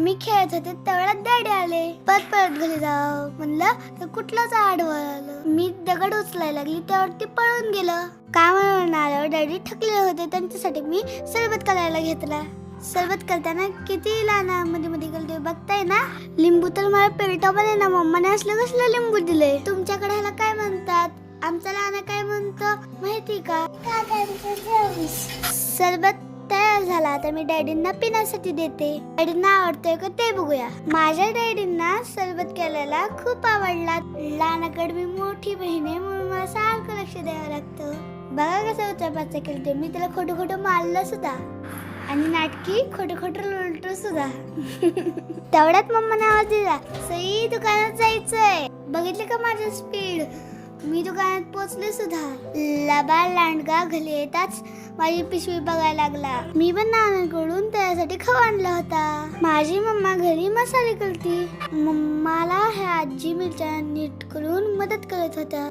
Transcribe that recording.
मी खेळत होते तेवढ्यात डॅडी आले. परत परत घरी जाव म्हणलं तर कुठलंच आडवं आलं. मी दगड उचलायला लागली त्यावर ते पळून गेलं. कामावरून आल्यावर डॅडी थकले होते, त्यांच्यासाठी मी सरबत करायला घेतला. सरबत करताना किती लहानामध्ये मध्ये गलते बघताय ना. लिंबू तर मला पेलटामध्ये ना मम्माने असलं कसलं लिंबू दिले. तुमच्याकडे ह्याला काय म्हणतात? आमचा लहान काय म्हणतो माहिती का? सरबत तयार झाला तर मी डॅडींना पिण्यासाठी देते. डॅडींना आवडतंय का ते बघूया. माझ्या डॅडींना सरबत केलेला खूप आवडला. लहानाकडे मी मोठी बहीण आहे म्हणून मला सारखं लक्ष द्यावं लागतं. बघा कसं उचापाचं केलं. मी त्याला खोटं खोटं मारलं सुद्धा आणि नाटकी खोटं खोटं उलट सुद्धा. तेवढ्यात मम्माने आवाज दिला, सई दुकानात जायचंय. बघितलं का माझं स्पीड. मी दुकानात पोहोचले सुद्धा. लबाड लांडगा घरी येताच माझी पिशवी बघायला लागला. मी पण नानाकडून त्यासाठी खाऊ आणला होता. माझी मम्मा घरी मसाले करती. मला ह्या आजी मिरच्या नीट करून मदत करत होत्या.